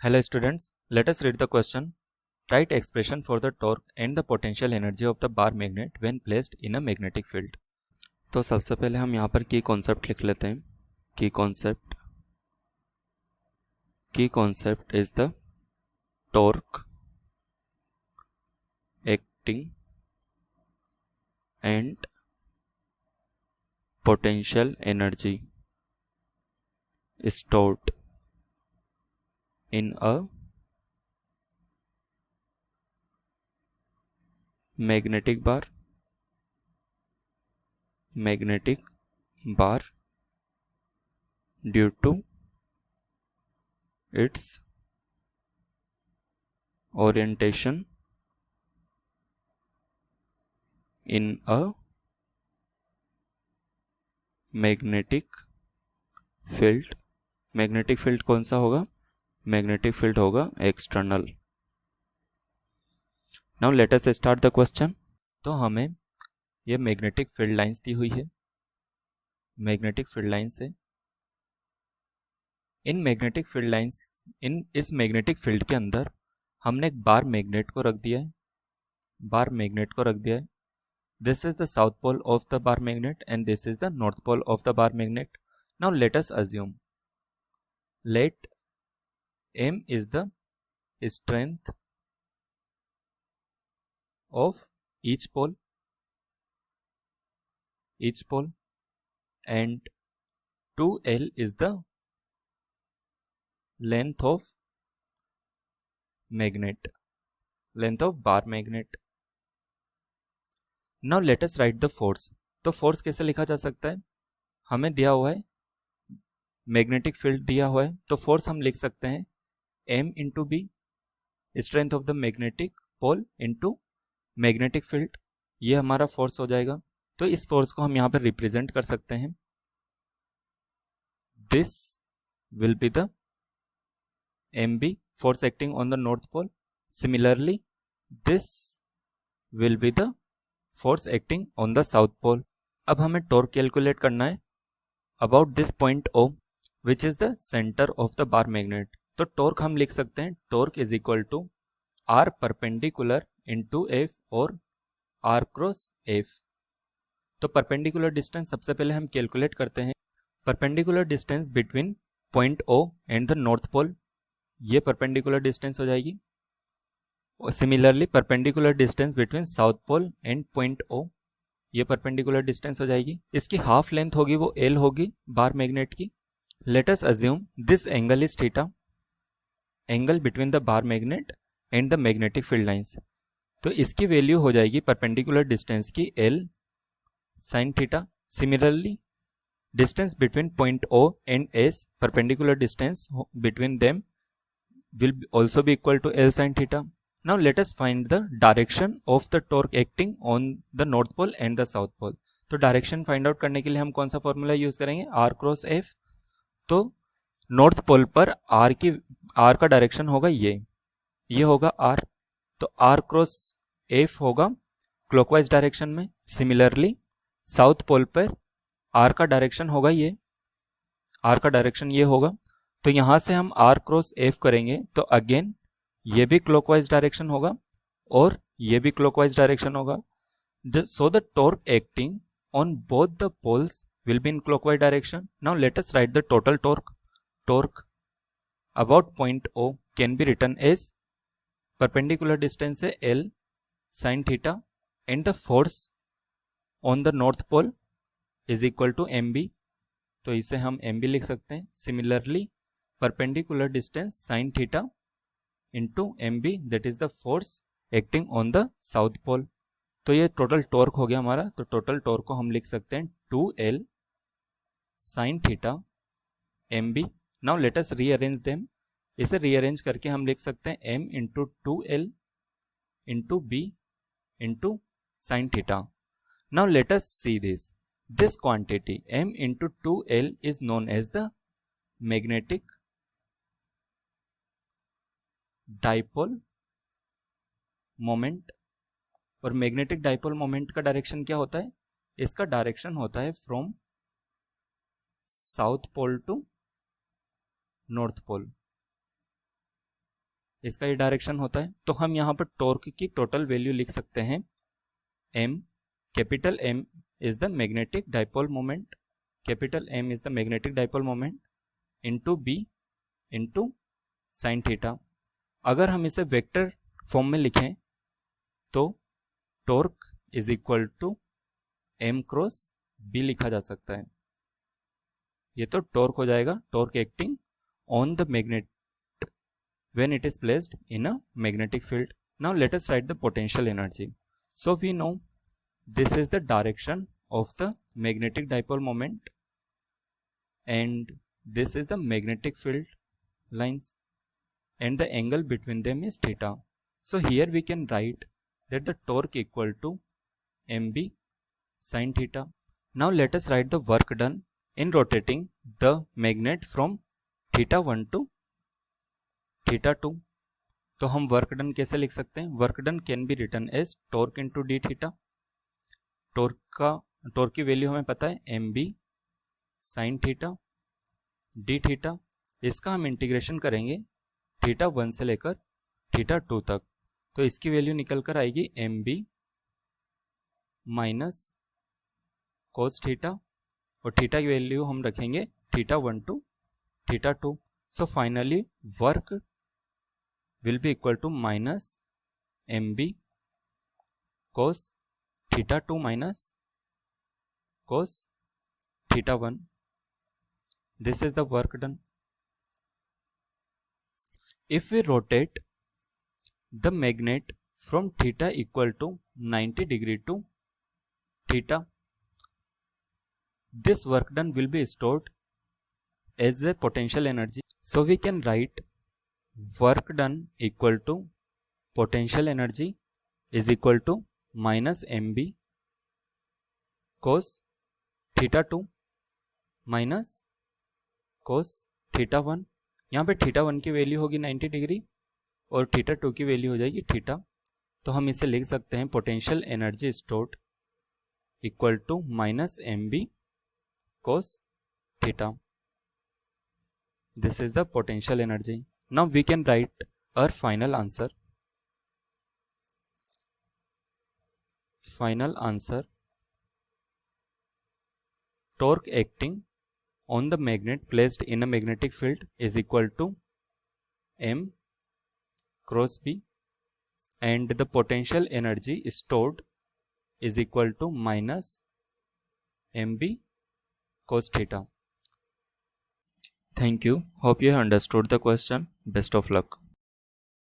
Hello students, let us read the question. Write expression for the torque and the potential energy of the bar magnet when placed in a magnetic field. तो सबसे पहले हम यहाँ पर की concept लिख लेते हैं. की concept is the torque acting and potential energy stored in a magnetic bar due to its orientation in a magnetic field. Magnetic field कौन सा होगा? मैग्नेटिक फील्ड होगा external. Now let us start the question. तो हमें ये magnetic field lines दी हुई है. Magnetic field lines है. इन मैग्नेटिक फील्ड लाइंस इस मैग्नेटिक फील्ड के अंदर हमने एक बार मैग्नेट को रख दिया है. This is the south pole of the bar magnet and this is the north pole of the bar magnet. Now let us assume let m is the strength of each pole and 2L is the length of bar magnet. Now let us write the force. तो force कैसे लिखा जा सकता है? हमें दिया हुआ है मैग्नेटिक फील्ड दिया हुआ है, तो फोर्स हम लिख सकते हैं m into B, strength of the magnetic pole into magnetic field. ये हमारा फोर्स हो जाएगा. तो इस फोर्स को हम यहाँ पर रिप्रेजेंट कर सकते हैं. This will be the M B, force acting on the north pole. Similarly this will be the force acting on the south pole. अब हमें टॉर्क कैलकुलेट करना है about this point O, which is the centre of the bar magnet. तो torque हम लिख सकते हैं torque is equal to R perpendicular into F और आर क्रॉस एफ. तो परपेंडिकुलर डिस्टेंस सबसे पहले हम कैलकुलेट करते हैं. Perpendicular distance between point O and the north pole, ये परपेंडिकुलर डिस्टेंस हो जाएगी. और similarly perpendicular distance between south pole and point O, ये परपेंडिकुलर डिस्टेंस हो जाएगी. इसकी हाफ लेंथ होगी वो L होगी बार मैग्नेट की. Let us assume this angle is theta, angle between the bar magnet and the magnetic field lines. तो इसकी वैल्यू हो जाएगी परपेंडिकुलर डिस्टेंस की L sin theta. Similarly distance between point O and S, perpendicular distance between them will also be equal to L sin theta. Now let us find the direction of the torque acting on the north pole and the south pole. तो direction find out करने के लिए हम कौन सा formula use करेंगे? R cross F. तो north pole पर R का डायरेक्शन होगा ये होगा R. तो R क्रॉस F होगा क्लॉकवाइज डायरेक्शन में. सिमिलरली साउथ पोल पर R का डायरेक्शन होगा R का डायरेक्शन ये होगा. तो यहां से हम R क्रॉस F करेंगे तो अगेन ये भी क्लॉकवाइज डायरेक्शन होगा और ये भी क्लॉकवाइज डायरेक्शन होगा. So the torque acting on both the poles will be in clockwise direction. Now let us write the total torque. Torque about point O can be written as perpendicular distance है L sin theta and the force on the north pole is equal to mb. तो इसे हम mb लिख सकते हैं. Similarly perpendicular distance sin theta into mb, that is the force acting on the south pole. तो ये total torque हो गया हमारा. तो टोटल टॉर्क को हम लिख सकते हैं 2L sin theta mb. Now let us rearrange them. इसे रीअरेंज करके हम लिख सकते हैं m into 2L into b into sin theta. Now let us see this quantity m into 2L is known as the magnetic dipole moment. और magnetic dipole moment का direction क्या होता है? इसका डायरेक्शन होता है from south pole to north pole. इसका ये डायरेक्शन होता है। तो हम यहाँ पर टॉर्क की टोटल वैल्यू लिख सकते हैं m, capital M is the magnetic dipole moment, capital M is the magnetic dipole moment into B into sine theta. अगर हम इसे वेक्टर फॉर्म में लिखें तो torque is equal to M cross B लिखा जा सकता है। ये तो टॉर्क हो जाएगा, torque acting on the magnet when it is placed in a magnetic field. Now let us write the potential energy. So we know this is the direction of the magnetic dipole moment and this is the magnetic field lines and the angle between them is theta. So here we can write that the torque equal to mb sin theta. Now let us write the work done in rotating the magnet from theta 1 to theta 2। तो हम work done कैसे लिख सकते हैं? Work done can be written as torque into D theta. टॉर्क की value हमें पता है M B sine theta D theta. इसका हम इंटीग्रेशन करेंगे थीटा 1 से लेकर थीटा 2 तक। तो इसकी वैल्यू निकल कर आएगी M B minus cos theta और थीटा की वैल्यू हम रखेंगे theta 1 to theta 2। So finally work will be equal to minus mb cos theta 2 minus cos theta 1. This is the work done. If we rotate the magnet from theta equal to 90 degree to theta, this work done will be stored as a potential energy. So we can write work done equal to potential energy is equal to minus mb cos theta 2 minus cos theta 1। यहाँ पे theta 1 की value होगी 90 degree और theta 2 की value हो जाएगी theta. तो हम इसे लिख सकते हैं potential energy stored equal to minus mb cos theta. This is the potential energy. Now we can write our final answer. Final answer: torque acting on the magnet placed in a magnetic field is equal to m cross b and the potential energy stored is equal to minus mb cos theta. Thank you. Hope you have understood the question. Best of luck.